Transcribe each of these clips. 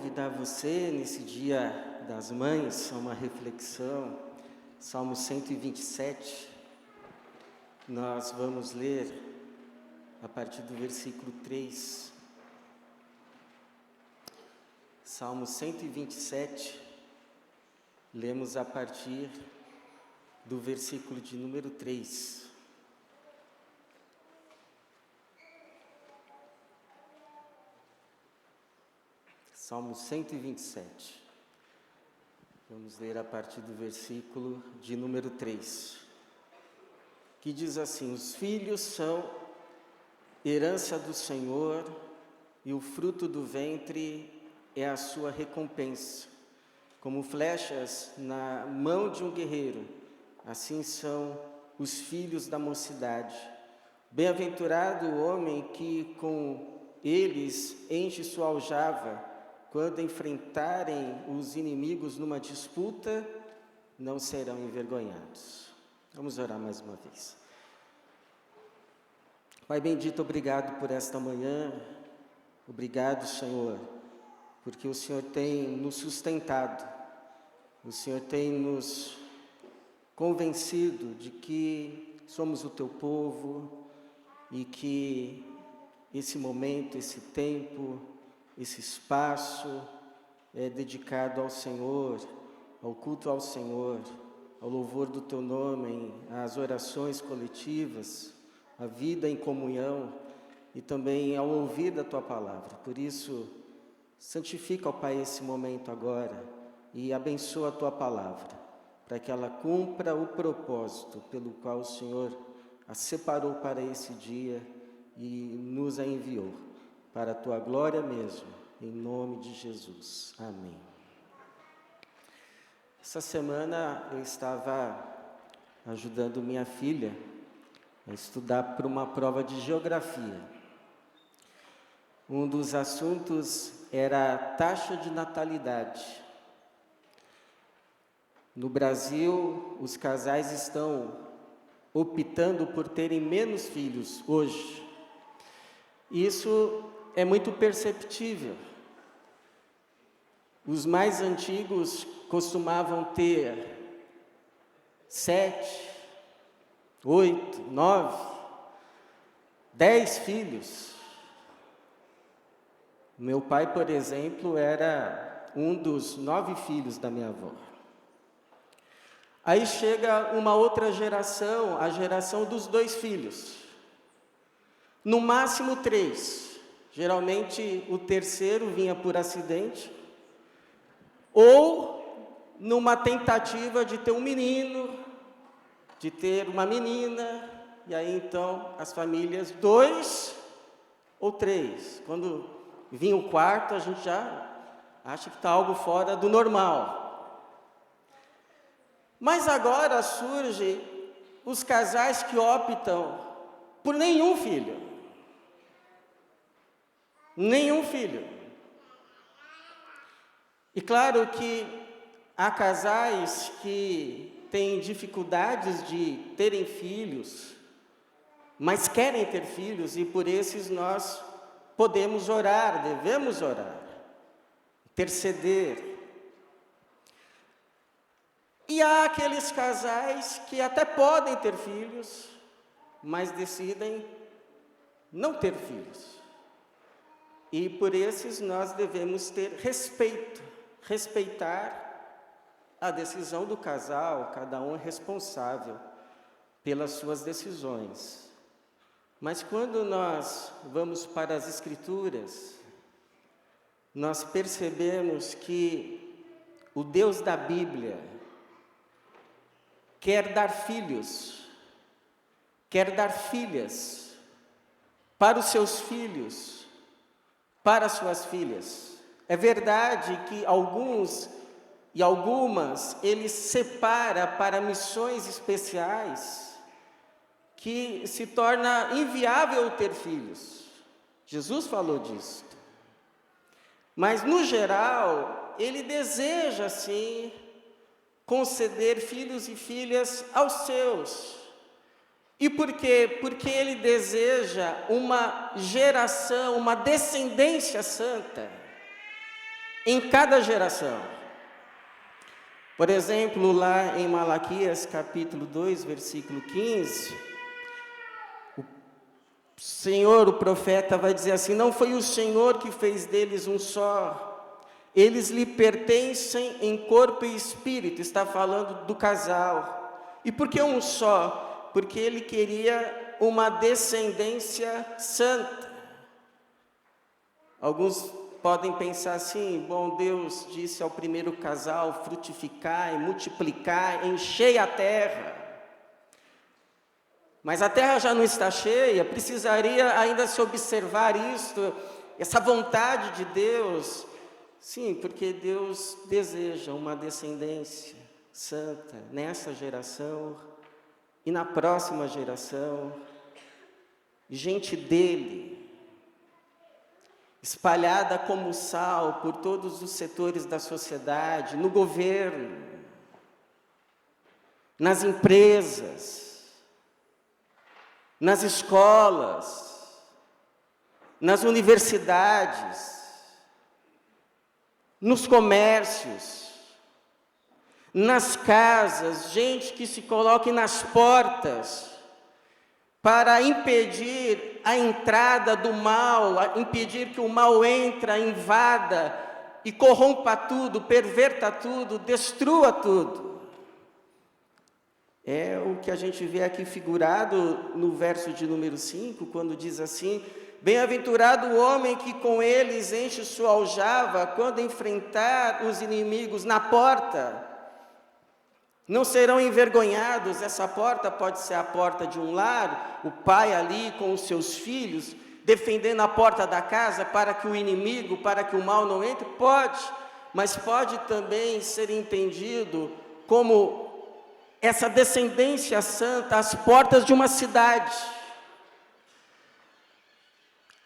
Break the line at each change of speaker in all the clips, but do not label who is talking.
convidar você, nesse Dia das Mães, a uma reflexão. Salmo 127, nós vamos ler a partir do versículo 3. Salmo 127, lemos a partir do versículo de número 3. Salmo 127. Vamos ler a partir do versículo de número 3, que diz assim: os filhos são herança do Senhor, e o fruto do ventre é a sua recompensa. Como flechas na mão de um guerreiro, assim são os filhos da mocidade. Bem-aventurado o homem que com eles enche sua aljava. Quando enfrentarem os inimigos numa disputa, não serão envergonhados. Vamos orar mais uma vez. Pai bendito, obrigado por esta manhã. Obrigado, Senhor, porque o Senhor tem nos sustentado. O Senhor tem nos convencido de que somos o Teu povo e que esse momento, esse tempo, esse espaço é dedicado ao Senhor, ao culto ao Senhor, ao louvor do Teu nome, às orações coletivas, à vida em comunhão e também ao ouvir da Tua palavra. Por isso, santifica, ó Pai, esse momento agora e abençoa a Tua palavra, para que ela cumpra o propósito pelo qual o Senhor a separou para esse dia e nos a enviou. Para a Tua glória mesmo, em nome de Jesus. Amém. Essa semana eu estava ajudando minha filha a estudar para uma prova de geografia. Um dos assuntos era a taxa de natalidade. No Brasil, os casais estão optando por terem menos filhos hoje. Isso é muito perceptível. Os mais antigos costumavam ter 7, 8, 9, 10 filhos. Meu pai, por exemplo, era um dos 9 filhos da minha avó. Aí chega uma outra geração, a geração dos 2 filhos. No máximo 3. Geralmente o terceiro vinha por acidente, ou numa tentativa de ter um menino, de ter uma menina, e aí então as famílias 2 ou 3. Quando vinha o quarto, a gente já acha que está algo fora do normal. Mas agora surgem os casais que optam por nenhum filho. Nenhum filho. E claro que há casais que têm dificuldades de terem filhos, mas querem ter filhos, e por esses nós podemos orar, devemos orar, interceder. E há aqueles casais que até podem ter filhos, mas decidem não ter filhos. E por esses nós devemos ter respeito, respeitar a decisão do casal, cada um é responsável pelas suas decisões. Mas quando nós vamos para as Escrituras, nós percebemos que o Deus da Bíblia quer dar filhos, quer dar filhas para os seus filhos, para as suas filhas. É verdade que alguns e algumas ele separa para missões especiais, que se torna inviável ter filhos. Jesus falou disso. Mas no geral, ele deseja sim conceder filhos e filhas aos seus. E por quê? Porque ele deseja uma geração, uma descendência santa. em cada geração. Por exemplo, lá em Malaquias, capítulo 2, versículo 15, o Senhor, o profeta, vai dizer assim: não foi o Senhor que fez deles um só, eles lhe pertencem em corpo e espírito. Está falando do casal. E por que um só? Porque ele queria uma descendência santa. Alguns podem pensar assim: bom, Deus disse ao primeiro casal: frutificai, multiplicar, enchei a terra. Mas a terra já não está cheia, precisaria ainda se observar isto, essa vontade de Deus. Sim, porque Deus deseja uma descendência santa nessa geração e na próxima geração, gente dele, espalhada como sal por todos os setores da sociedade, no governo, nas empresas, nas escolas, nas universidades, nos comércios, nas casas, gente que se coloque nas portas para impedir a entrada do mal, impedir que o mal entre, invada e corrompa tudo, perverta tudo, destrua tudo. É o que a gente vê aqui figurado no verso de número 5, quando diz assim: bem-aventurado o homem que com eles enche sua aljava, quando enfrentar os inimigos na porta. Não serão envergonhados. Essa porta pode ser a porta de um lar, o pai ali com os seus filhos, defendendo a porta da casa para que o inimigo, para que o mal não entre. Pode, mas pode também ser entendido como essa descendência santa às portas de uma cidade.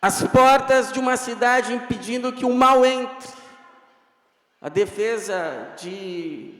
As portas de uma cidade impedindo que o mal entre. A defesa de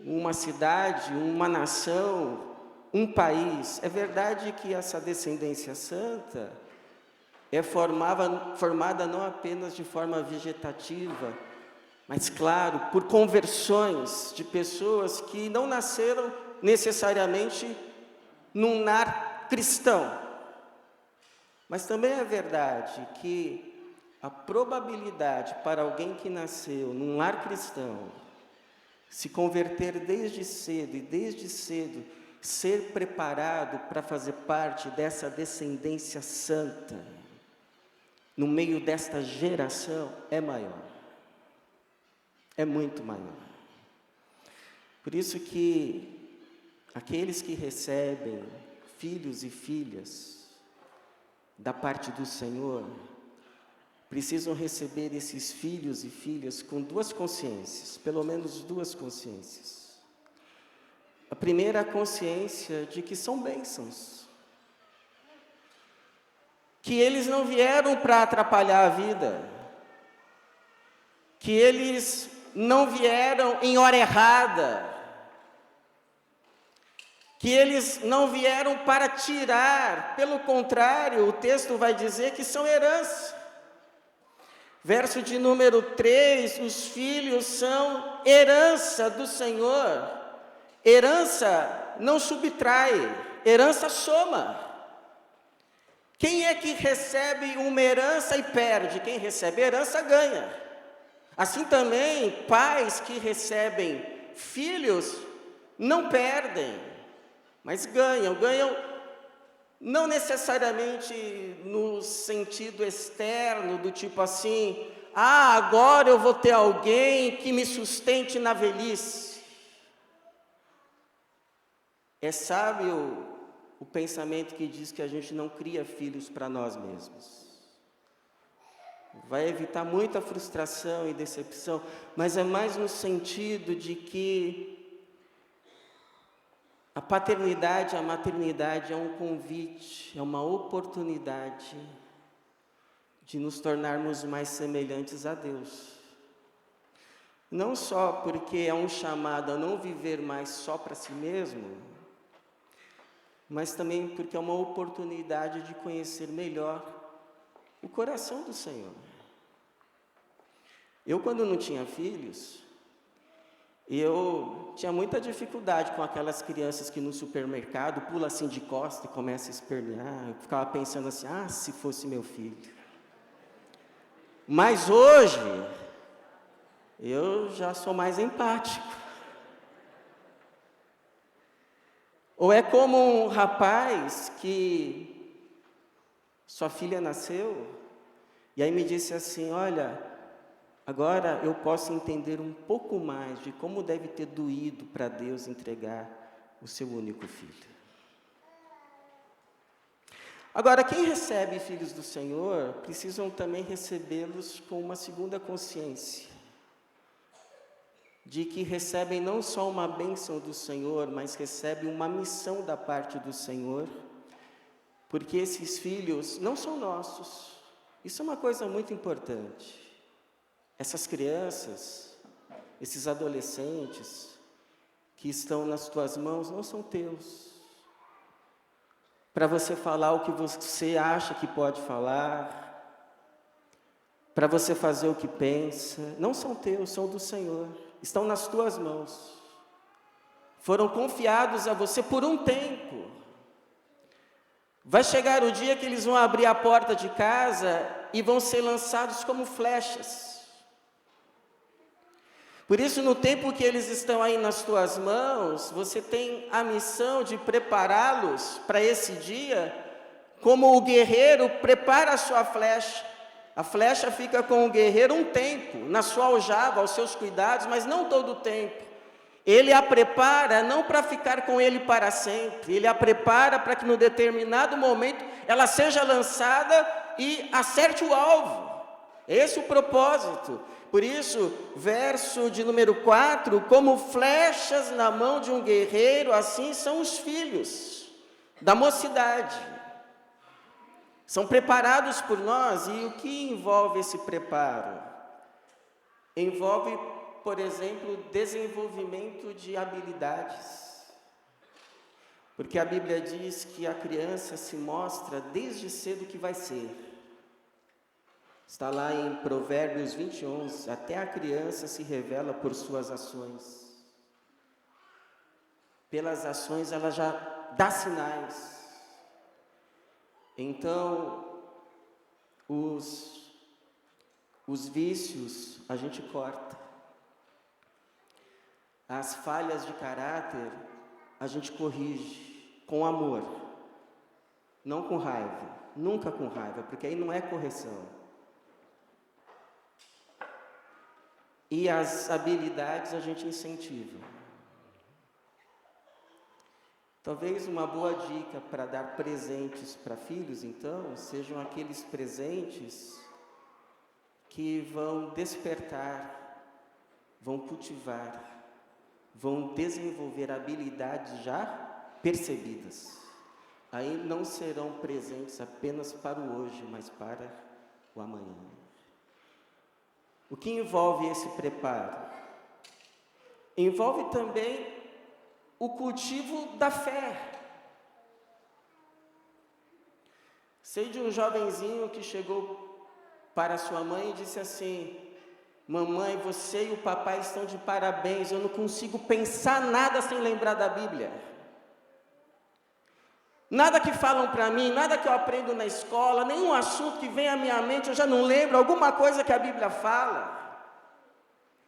uma cidade, uma nação, um país. É verdade que essa descendência santa é formada não apenas de forma vegetativa, mas, claro, por conversões de pessoas que não nasceram necessariamente num lar cristão. Mas também é verdade que a probabilidade para alguém que nasceu num lar cristão se converter desde cedo e desde cedo ser preparado para fazer parte dessa descendência santa no meio desta geração é maior, é muito maior. Por isso que aqueles que recebem filhos e filhas da parte do Senhor precisam receber esses filhos e filhas com duas consciências, pelo menos duas consciências. A primeira é a consciência de que são bênçãos, que eles não vieram para atrapalhar a vida, que eles não vieram em hora errada, que eles não vieram para tirar, pelo contrário, o texto vai dizer que são herança. Verso de número 3, os filhos são herança do Senhor. Herança não subtrai, herança soma. Quem é que recebe uma herança e perde? Quem recebe herança ganha. Assim também, pais que recebem filhos não perdem, mas ganham não necessariamente no sentido externo, do tipo assim: agora eu vou ter alguém que me sustente na velhice. É sábio o pensamento que diz que a gente não cria filhos para nós mesmos. Vai evitar muita frustração e decepção, mas é mais no sentido de que a paternidade, a maternidade é um convite, é uma oportunidade de nos tornarmos mais semelhantes a Deus. Não só porque é um chamado a não viver mais só para si mesmo, mas também porque é uma oportunidade de conhecer melhor o coração do Senhor. Eu, quando não tinha filhos, eu tinha muita dificuldade com aquelas crianças que no supermercado pula assim de costa e começa a espernear. Eu ficava pensando assim, se fosse meu filho. Mas hoje, eu já sou mais empático. Ou é como um rapaz que sua filha nasceu, e aí me disse assim, olha, agora eu posso entender um pouco mais de como deve ter doído para Deus entregar o seu único filho. Agora, quem recebe filhos do Senhor, precisam também recebê-los com uma segunda consciência, de que recebem não só uma bênção do Senhor, mas recebem uma missão da parte do Senhor, porque esses filhos não são nossos. Isso é uma coisa muito importante. Essas crianças, esses adolescentes que estão nas tuas mãos não são teus. Para você falar o que você acha que pode falar, para você fazer o que pensa, não são teus, são do Senhor. Estão nas tuas mãos. Foram confiados a você por um tempo. Vai chegar o dia que eles vão abrir a porta de casa e vão ser lançados como flechas. Por isso, no tempo que eles estão aí nas tuas mãos, você tem a missão de prepará-los para esse dia, como o guerreiro prepara a sua flecha. A flecha fica com o guerreiro um tempo, na sua aljava, aos seus cuidados, mas não todo o tempo. Ele a prepara não para ficar com ele para sempre, ele a prepara para que no determinado momento ela seja lançada e acerte o alvo. Esse é o propósito. Por isso, verso de número 4, como flechas na mão de um guerreiro, assim são os filhos da mocidade. São preparados por nós, e o que envolve esse preparo? Envolve, por exemplo, desenvolvimento de habilidades. Porque a Bíblia diz que a criança se mostra desde cedo o que vai ser. Está lá em Provérbios 20:11, até a criança se revela por suas ações. Pelas ações ela já dá sinais. Então, os vícios a gente corta. As falhas de caráter a gente corrige com amor, não com raiva, nunca com raiva, porque aí não é correção. E as habilidades a gente incentiva. Talvez uma boa dica para dar presentes para filhos, então, sejam aqueles presentes que vão despertar, vão cultivar, vão desenvolver habilidades já percebidas. Aí não serão presentes apenas para o hoje, mas para o amanhã. O que envolve esse preparo? Envolve também o cultivo da fé. Sei de um jovenzinho que chegou para sua mãe e disse assim: mamãe, você e o papai estão de parabéns, eu não consigo pensar nada sem lembrar da Bíblia. Nada que falam para mim, nada que eu aprendo na escola, nenhum assunto que vem à minha mente, eu já não lembro, alguma coisa que a Bíblia fala.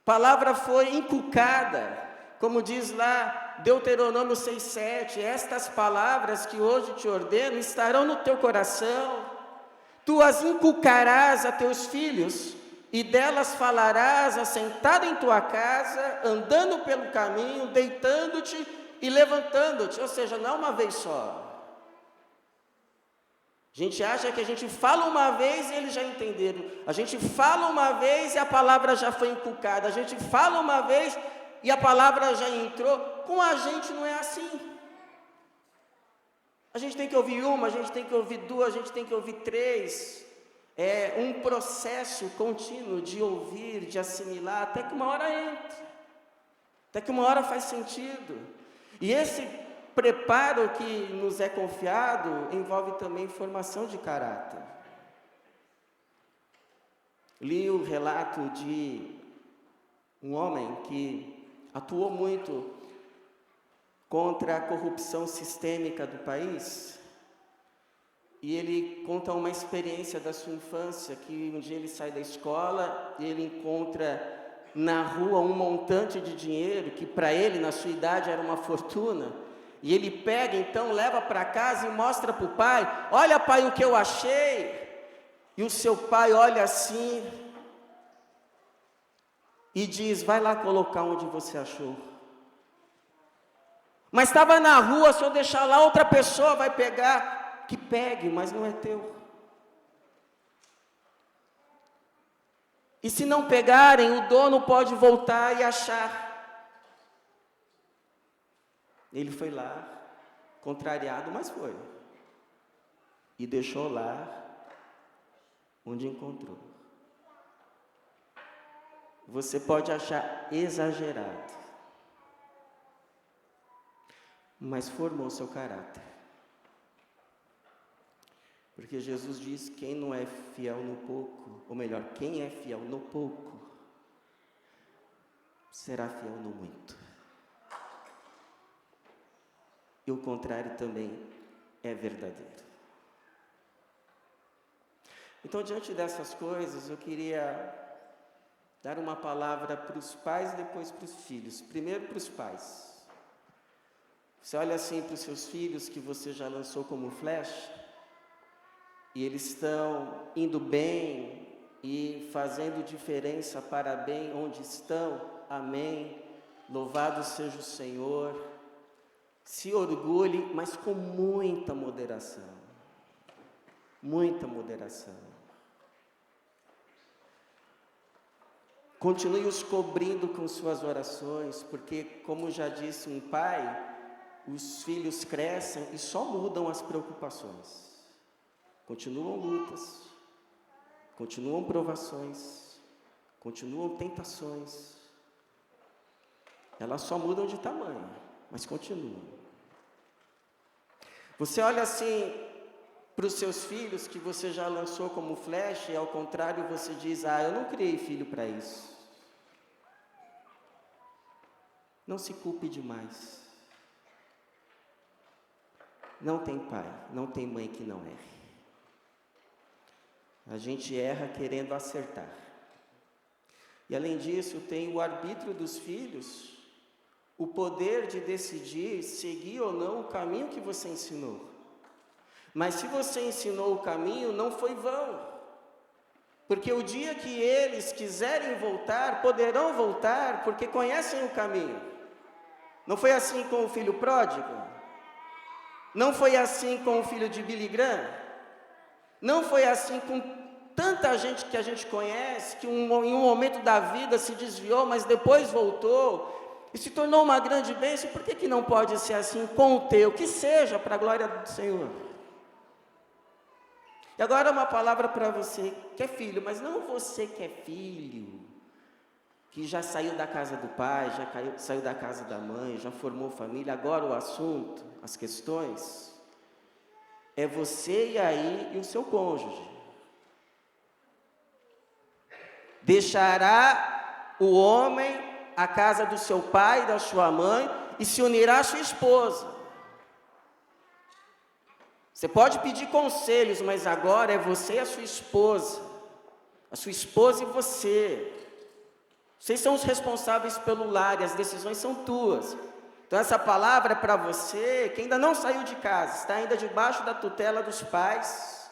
A palavra foi inculcada, como diz lá Deuteronômio 6:7, estas palavras que hoje te ordeno estarão no teu coração, tu as inculcarás a teus filhos, e delas falarás assentado em tua casa, andando pelo caminho, deitando-te e levantando-te, ou seja, não é uma vez só. A gente acha que a gente fala uma vez e eles já entenderam. A gente fala uma vez e a palavra já foi inculcada. A gente fala uma vez e a palavra já entrou. Com a gente não é assim. A gente tem que ouvir uma, a gente tem que ouvir duas, a gente tem que ouvir três. É um processo contínuo de ouvir, de assimilar, até que uma hora entra. Até que uma hora faz sentido. E esse preparo que nos é confiado envolve também formação de caráter. Li o relato de um homem que atuou muito contra a corrupção sistêmica do país, e ele conta uma experiência da sua infância, que um dia ele sai da escola e ele encontra na rua um montante de dinheiro, que para ele, na sua idade, era uma fortuna, e ele pega, então, leva para casa e mostra para o pai: olha, pai, o que eu achei. E o seu pai olha assim e diz: vai lá colocar onde você achou. Mas estava na rua, se eu deixar lá, outra pessoa vai pegar. Que pegue, mas não é teu. E se não pegarem, o dono pode voltar e achar. Ele foi lá, contrariado, mas foi. E deixou lá onde encontrou. Você pode achar exagerado, mas formou seu caráter. Porque Jesus diz: quem não é fiel no pouco, ou melhor, quem é fiel no pouco, será fiel no muito. E o contrário também é verdadeiro. Então, diante dessas coisas, eu queria dar uma palavra para os pais e depois para os filhos. Primeiro para os pais. Você olha assim para os seus filhos que você já lançou como flecha, e eles estão indo bem e fazendo diferença para bem onde estão. Amém. Louvado seja o Senhor. Se orgulhe, mas com muita moderação. Muita moderação. Continue os cobrindo com suas orações, porque, como já disse um pai, os filhos crescem e só mudam as preocupações. Continuam lutas, continuam provações, continuam tentações. Elas só mudam de tamanho, mas continuam. Você olha assim para os seus filhos que você já lançou como flecha, e ao contrário você diz: eu não criei filho para isso. Não se culpe demais. Não tem pai, não tem mãe que não erre. A gente erra querendo acertar. E além disso, tem o arbítrio dos filhos, o poder de decidir seguir ou não o caminho que você ensinou. Mas se você ensinou o caminho, não foi vão. Porque o dia que eles quiserem voltar, poderão voltar, porque conhecem o caminho. Não foi assim com o filho pródigo? Não foi assim com o filho de Billy Graham? Não foi assim com tanta gente que a gente conhece, que em um momento da vida se desviou, mas depois voltou e se tornou uma grande bênção? Por que não pode ser assim com o teu? Que seja para a glória do Senhor. E agora uma palavra para você que é filho, mas não você que é filho, que já saiu da casa do pai, saiu da casa da mãe, já formou família. Agora o assunto, as questões, é você e o seu cônjuge. Deixará o homem a casa do seu pai e da sua mãe e se unirá à sua esposa. Você pode pedir conselhos, mas agora é você e a sua esposa e você. Vocês são os responsáveis pelo lar e as decisões são tuas. Então essa palavra é para você que ainda não saiu de casa, está ainda debaixo da tutela dos pais.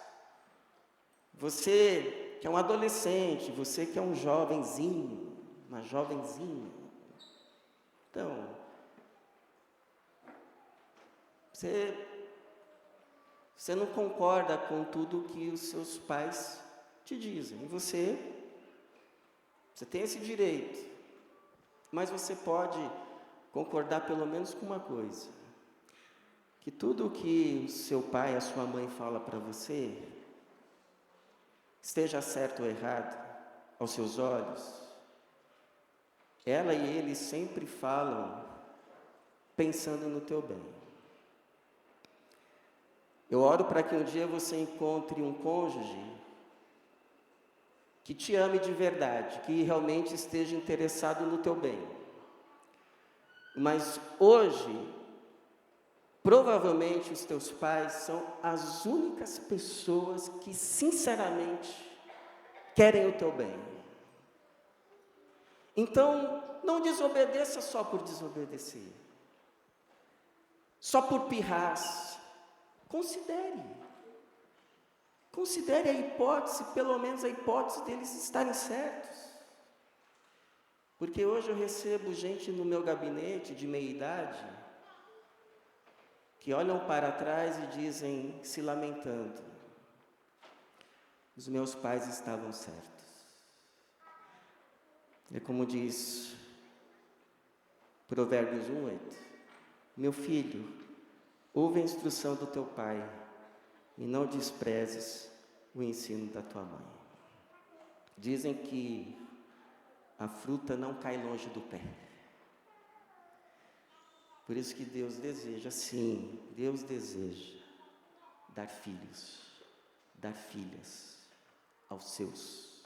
Você que é um adolescente, você que é um jovenzinho, uma jovenzinha. Então, você não concorda com tudo que os seus pais te dizem. E você tem esse direito. Mas você pode concordar pelo menos com uma coisa: que tudo o que o seu pai, a sua mãe fala para você, esteja certo ou errado, aos seus olhos, ela e ele sempre falam pensando no teu bem. Eu oro para que um dia você encontre um cônjuge que te ame de verdade, que realmente esteja interessado no teu bem. Mas hoje, provavelmente os teus pais são as únicas pessoas que sinceramente querem o teu bem. Então, não desobedeça só por desobedecer, só por pirraça. Considere a hipótese, pelo menos a hipótese deles estarem certos. Porque hoje eu recebo gente no meu gabinete de meia idade que olham para trás e dizem, se lamentando: os meus pais estavam certos. É como diz Provérbios 1:8: meu filho, ouve a instrução do teu pai e não desprezes o ensino da tua mãe. Dizem que a fruta não cai longe do pé. Por isso que Deus deseja, sim, Deus deseja dar filhos, dar filhas aos seus,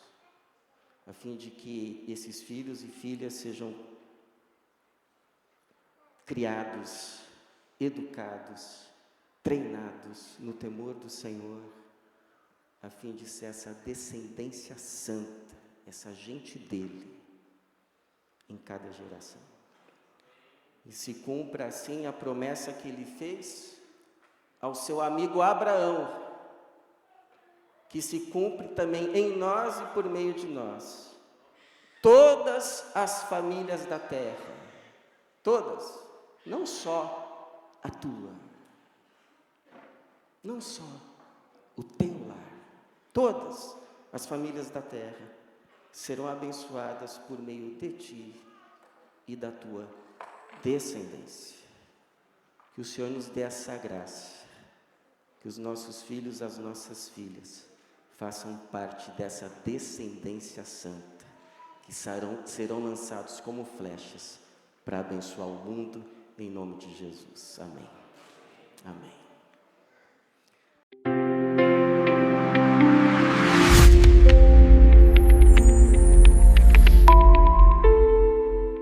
a fim de que esses filhos e filhas sejam criados, educados, treinados no temor do Senhor, a fim de ser essa descendência santa, essa gente dele, em cada geração. E se cumpra assim a promessa que ele fez ao seu amigo Abraão, que se cumpre também em nós e por meio de nós. Todas as famílias da terra, todas, não só a tua, não só o teu lar, todas as famílias da terra serão abençoadas por meio de ti e da tua descendência. Que o Senhor nos dê essa graça, que os nossos filhos, as nossas filhas, façam parte dessa descendência santa, que serão lançados como flechas para abençoar o mundo, em nome de Jesus. Amém. Amém.